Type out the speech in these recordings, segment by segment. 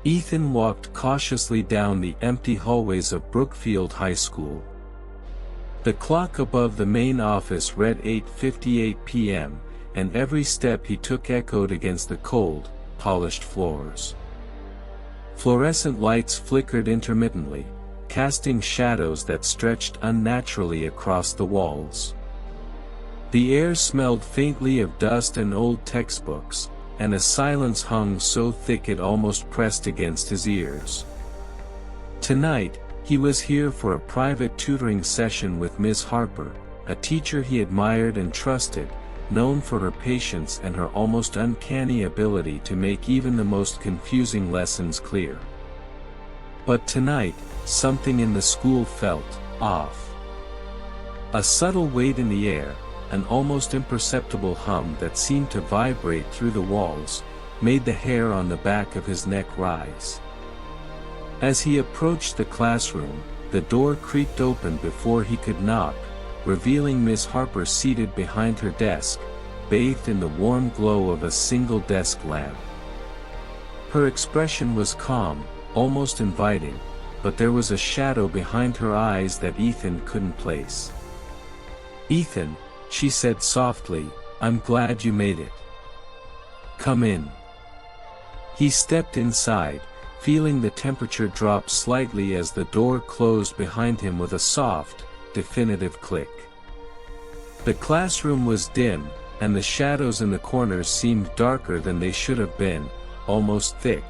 Ethan walked cautiously down the empty hallways of Brookfield High School. The clock above the main office read 8:58 p.m., and every step he took echoed against the cold, polished floors. Fluorescent lights flickered intermittently, casting shadows that stretched unnaturally across the walls. The air smelled faintly of dust and old textbooks, and a silence hung so thick it almost pressed against his ears. Tonight, he was here for a private tutoring session with Miss Harper, a teacher he admired and trusted, known for her patience and her almost uncanny ability to make even the most confusing lessons clear. But tonight, something in the school felt off. A subtle weight in the air, an almost imperceptible hum that seemed to vibrate through the walls, made the hair on the back of his neck rise. As he approached the classroom, the door creaked open before he could knock, revealing Miss Harper seated behind her desk, bathed in the warm glow of a single desk lamp. Her expression was calm, almost inviting, but there was a shadow behind her eyes that Ethan couldn't place. "Ethan," she said softly, "I'm glad you made it. Come in." He stepped inside, feeling the temperature drop slightly as the door closed behind him with a soft, definitive click. The classroom was dim, and the shadows in the corners seemed darker than they should have been, almost thick,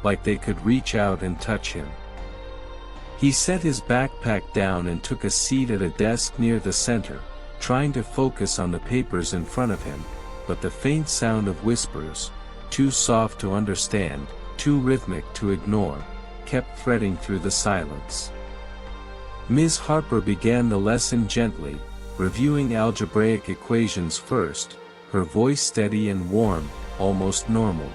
like they could reach out and touch him. He set his backpack down and took a seat at a desk near the center, trying to focus on the papers in front of him, but the faint sound of whispers, too soft to understand, too rhythmic to ignore, kept threading through the silence. Ms. Harper began the lesson gently, reviewing algebraic equations first, her voice steady and warm, almost normal.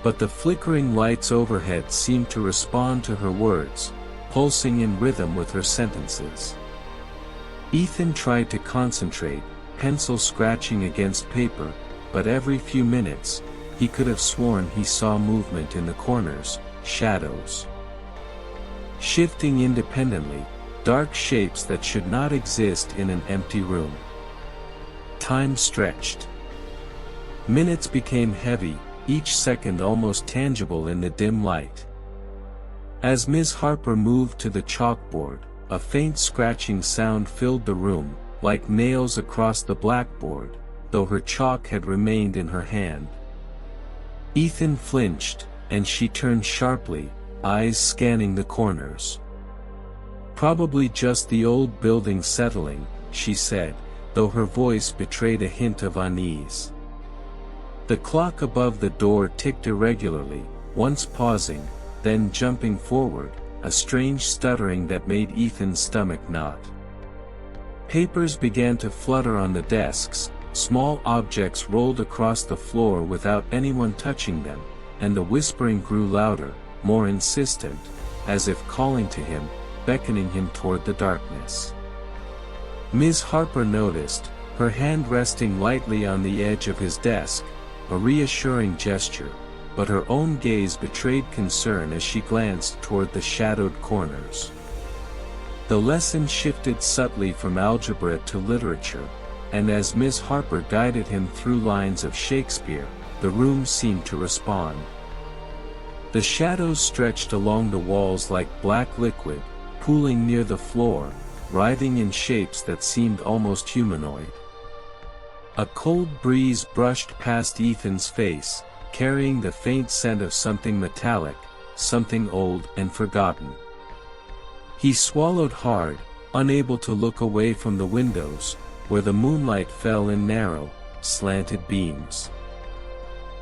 But the flickering lights overhead seemed to respond to her words, pulsing in rhythm with her sentences. Ethan tried to concentrate, pencil scratching against paper, but every few minutes, he could have sworn he saw movement in the corners, shadows. Shifting independently, dark shapes that should not exist in an empty room. Time stretched. Minutes became heavy, each second almost tangible in the dim light. As Ms. Harper moved to the chalkboard, a faint scratching sound filled the room, like nails across the blackboard, though her chalk had remained in her hand. Ethan flinched, and she turned sharply, eyes scanning the corners. "Probably just the old building settling," she said, though her voice betrayed a hint of unease. The clock above the door ticked irregularly, once pausing, then jumping forward, a strange stuttering that made Ethan's stomach knot. Papers began to flutter on the desks, small objects rolled across the floor without anyone touching them, and the whispering grew louder, more insistent, as if calling to him, beckoning him toward the darkness. Ms. Harper noticed, her hand resting lightly on the edge of his desk, a reassuring gesture, but her own gaze betrayed concern as she glanced toward the shadowed corners. The lesson shifted subtly from algebra to literature, and as Miss Harper guided him through lines of Shakespeare, the room seemed to respond. The shadows stretched along the walls like black liquid, pooling near the floor, writhing in shapes that seemed almost humanoid. A cold breeze brushed past Ethan's face, carrying the faint scent of something metallic, something old and forgotten. He swallowed hard, unable to look away from the windows, where the moonlight fell in narrow, slanted beams.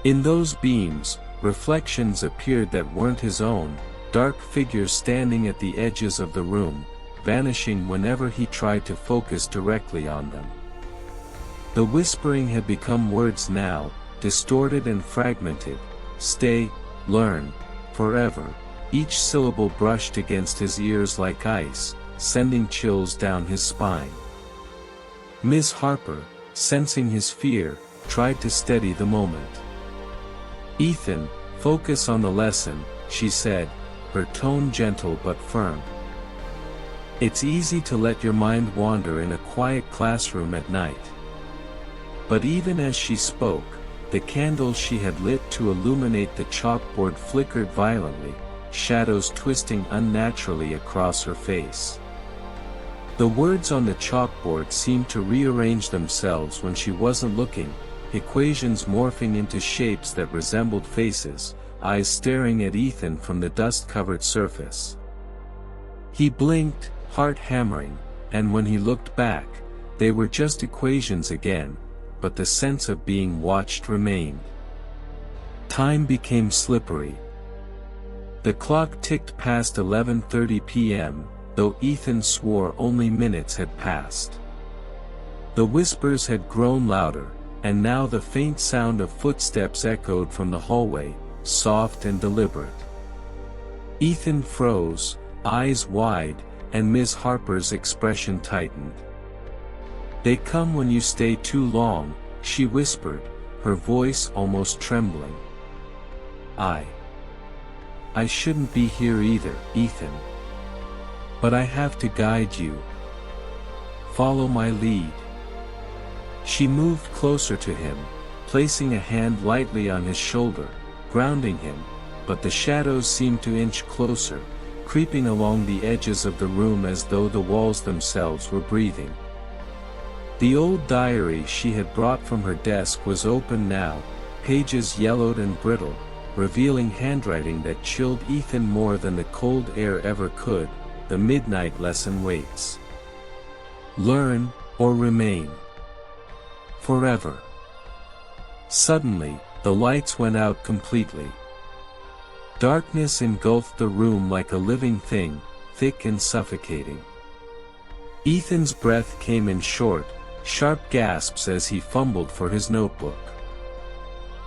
In those beams, reflections appeared that weren't his own, dark figures standing at the edges of the room, vanishing whenever he tried to focus directly on them. The whispering had become words now, distorted and fragmented: stay, learn, forever. Each syllable brushed against his ears like ice, sending chills down his spine. Miss Harper, sensing his fear, tried to steady the moment. "Ethan," Focus on the lesson, she said, her tone gentle but firm. It's easy to let your mind wander in a quiet classroom at night. But even as she spoke, the candle she had lit to illuminate the chalkboard flickered violently, shadows twisting unnaturally across her face. The words on the chalkboard seemed to rearrange themselves when she wasn't looking, equations morphing into shapes that resembled faces, eyes staring at Ethan from the dust-covered surface. He blinked, heart hammering, and when he looked back, they were just equations again, but the sense of being watched remained. Time became slippery. The clock ticked past 11:30 p.m., though Ethan swore only minutes had passed. The whispers had grown louder, and now the faint sound of footsteps echoed from the hallway, soft and deliberate. Ethan froze, eyes wide, and Ms. Harper's expression tightened. "They come when you stay too long," she whispered, her voice almost trembling. I shouldn't be here either, Ethan. But I have to guide you. Follow my lead." She moved closer to him, placing a hand lightly on his shoulder, grounding him, but the shadows seemed to inch closer, creeping along the edges of the room as though the walls themselves were breathing. The old diary she had brought from her desk was open now, pages yellowed and brittle, revealing handwriting that chilled Ethan more than the cold air ever could. The midnight lesson waits. Learn, or remain. Forever. Suddenly, the lights went out completely. Darkness engulfed the room like a living thing, thick and suffocating. Ethan's breath came in short, sharp gasps as he fumbled for his notebook.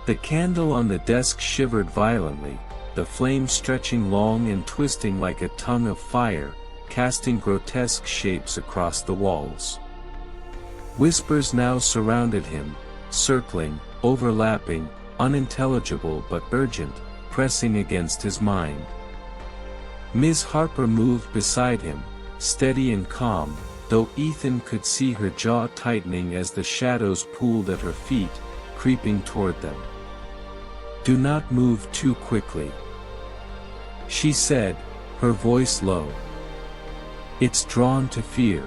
The candle on the desk shivered violently, the flame stretching long and twisting like a tongue of fire, casting grotesque shapes across the walls. Whispers now surrounded him, circling, overlapping, unintelligible but urgent, pressing against his mind. Ms. Harper moved beside him, steady and calm, though Ethan could see her jaw tightening as the shadows pooled at her feet, creeping toward them. "Do not move too quickly," she said, her voice low. "It's drawn to fear.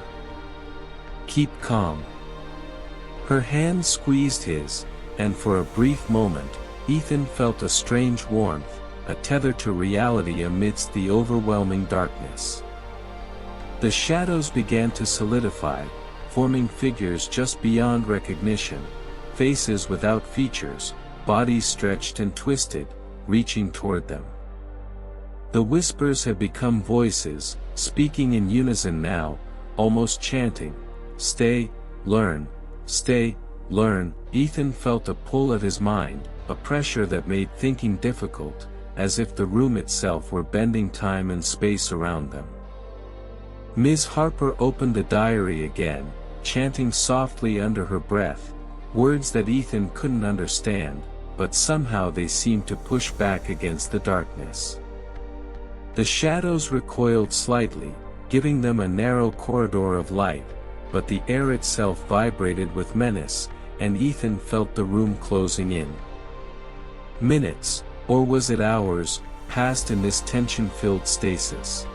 Keep calm." Her hand squeezed his, and for a brief moment, Ethan felt a strange warmth, a tether to reality amidst the overwhelming darkness. The shadows began to solidify, forming figures just beyond recognition, faces without features, bodies stretched and twisted, reaching toward them. The whispers had become voices, speaking in unison now, almost chanting, "Stay, learn, stay, learn." Ethan felt a pull at his mind, a pressure that made thinking difficult, as if the room itself were bending time and space around them. Ms. Harper opened the diary again, chanting softly under her breath, words that Ethan couldn't understand, but somehow they seemed to push back against the darkness. The shadows recoiled slightly, giving them a narrow corridor of light, but the air itself vibrated with menace, and Ethan felt the room closing in. Minutes, or was it hours, passed in this tension-filled stasis.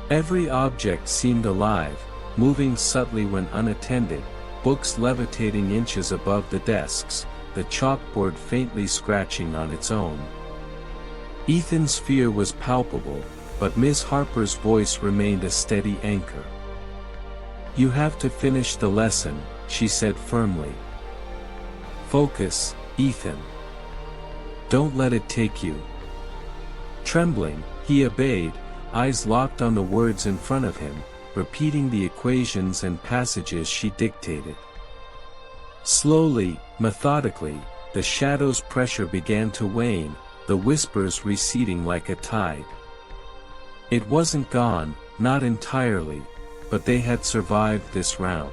Every object seemed alive, moving subtly when unattended, books levitating inches above the desks, the chalkboard faintly scratching on its own. Ethan's fear was palpable, but Ms. Harper's voice remained a steady anchor. "You have to finish the lesson," she said firmly. "Focus, Ethan. Don't let it take you." Trembling, he obeyed, eyes locked on the words in front of him, repeating the equations and passages she dictated. Slowly, methodically, the shadow's pressure began to wane, the whispers receding like a tide. It wasn't gone, not entirely, but they had survived this round.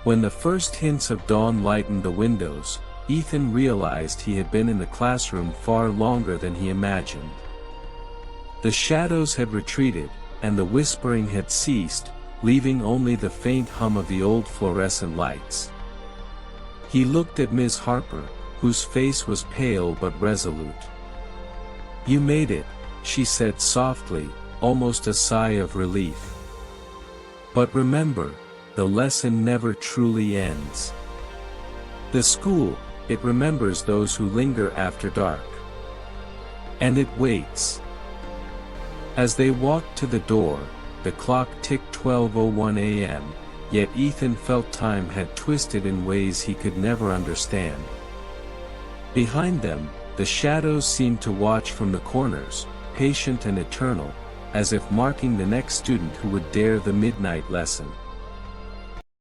When the first hints of dawn lightened the windows, Ethan realized he had been in the classroom far longer than he imagined. The shadows had retreated, and the whispering had ceased, leaving only the faint hum of the old fluorescent lights. He looked at Ms. Harper, whose face was pale but resolute. "You made it," she said softly, almost a sigh of relief. "But remember, the lesson never truly ends. The school, it remembers those who linger after dark. And it waits." As they walked to the door, the clock ticked 12:01 a.m., yet Ethan felt time had twisted in ways he could never understand. Behind them, the shadows seemed to watch from the corners, patient and eternal, as if marking the next student who would dare the midnight lesson.